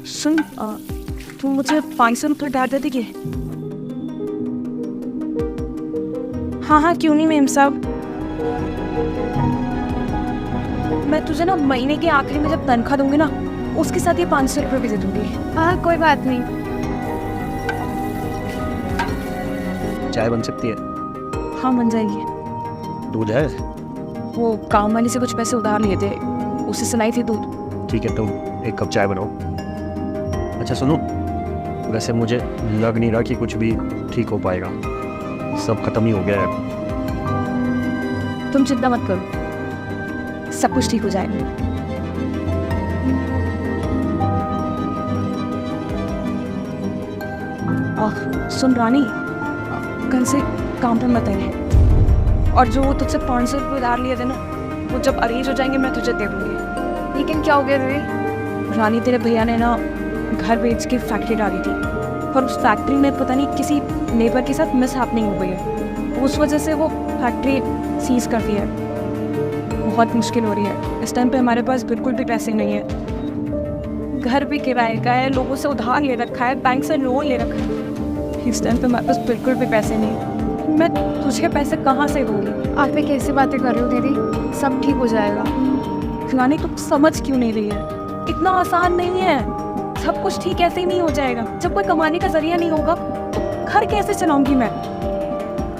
सुन, तू मुझे 500 रुपये डाल दे देगी? हाँ हाँ, क्यों नहीं मेम साहब। मैं तुझे ना महीने के आखिरी में जब तनख्वाह दूंगी ना, उसके साथ ये 500 रुपये भी दे दूंगी। हाँ कोई बात नहीं। चाय बन सकती है? हाँ बन जाएगी। दूध है? वो काम वाली से कुछ पैसे उधार लिए थे, उसे सुनाई थी दूध। ठीक है, तुम एक कप चाय बनाओ। अच्छा सुनो, वैसे मुझे लग नहीं रहा कि कुछ भी ठीक हो पाएगा, सब खत्म ही हो गया है। तुम चिंता मत करो, सब कुछ ठीक हो जाएगा। सुन रानी, कल से काम पे मत आइए, और जो वो तुझसे 500 रुपये उधार लिए थे ना, वो जब अरेंज हो जाएंगे मैं तुझे दे दूंगी। लेकिन क्या हो गया दीदी? रानी, तेरे भैया ने ना घर बेच के फैक्ट्री डाली थी, और उस फैक्ट्री में पता नहीं किसी लेबर के साथ मिसहैपनिंग हो गई है। उस वजह से वो फैक्ट्री सीज कर दी है। बहुत मुश्किल हो रही है इस टाइम पे, हमारे पास बिल्कुल भी पैसे नहीं है। घर भी किराए का है, लोगों से उधार ले रखा है, बैंक से लोन ले रखा है। इस टाइम पे हमारे पास बिल्कुल भी पैसे नहीं है। मैं तुझे पैसे कहाँ से दूँगी? आप ये कैसी बातें कर रहे हो दीदी? सब ठीक हो जाएगा। रानी, तुम समझ क्यों नहीं रही है? इतना आसान नहीं है, सब कुछ ठीक ऐसे ही नहीं हो जाएगा। जब कोई कमाने का जरिया नहीं होगा तो घर कैसे चलाऊंगी मैं?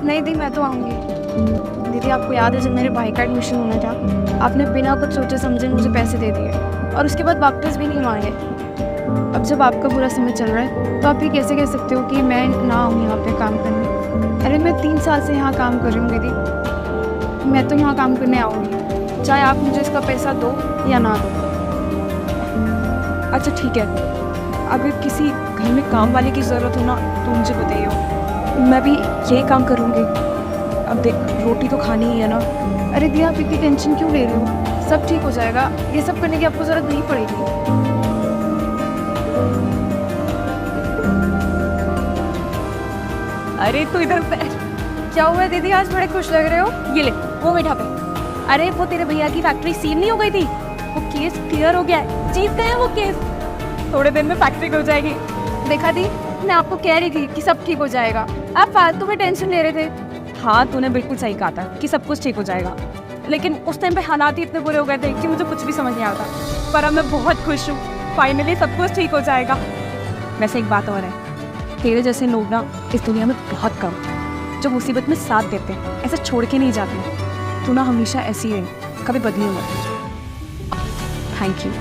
नहीं दी, मैं तो आऊँगी। दीदी आपको याद है जब मेरे भाई का एडमिशन होना था, आपने बिना कुछ सोचे समझे मुझे पैसे दे दिए और उसके बाद वापस भी नहीं मांगे। अब जब आपका बुरा समय चल रहा है तो आप ये कैसे कह सकते हो कि मैं ना आऊँ यहाँ पे काम करने? अरे मैं 3 साल से यहाँ काम कर रही हूँ दीदी, मैं तो यहाँ काम करने आऊँगी, चाहे आप मुझे इसका पैसा दो या ना दो। अच्छा ठीक है, अगर किसी घर में काम वाले की ज़रूरत हो ना तो मुझे बताइए, मैं भी यही काम करूँगी। अब देख, रोटी तो खानी ही है ना। अरे दी आप इतनी टेंशन क्यों ले रहे हो? सब ठीक हो जाएगा, ये सब करने की आपको ज़रूरत नहीं पड़ेगी। अरे तू इधर बैठ। क्या हुआ दीदी, आज बड़े खुश लग रहे हो? ये ले वो मीठा पे। अरे वो तेरे भैया की फैक्ट्री सील नहीं हो गई थी, वो केस क्लियर हो गया है, जीत गए हैं वो केस। थोड़े दिन में फैक्ट्री खुल जाएगी। देखा दी, मैं आपको कह रही थी कि सब ठीक हो जाएगा, आप फालतू में टेंशन ले रहे थे। हाँ, तूने बिल्कुल सही कहा था कि सब कुछ ठीक हो जाएगा, लेकिन उस टाइम पे हालात ही इतने बुरे हो गए थे कि मुझे कुछ भी समझ नहीं आता। पर अब मैं बहुत खुश हूँ, फाइनली सब कुछ ठीक हो जाएगा। वैसे एक बात और है, तेरे जैसे लोग ना इस दुनिया में बहुत कम हैं, जो मुसीबत में साथ देते हैं, ऐसे छोड़ के नहीं जाते। तू ना हमेशा ऐसी रही, कभी बदली मत। Thank you.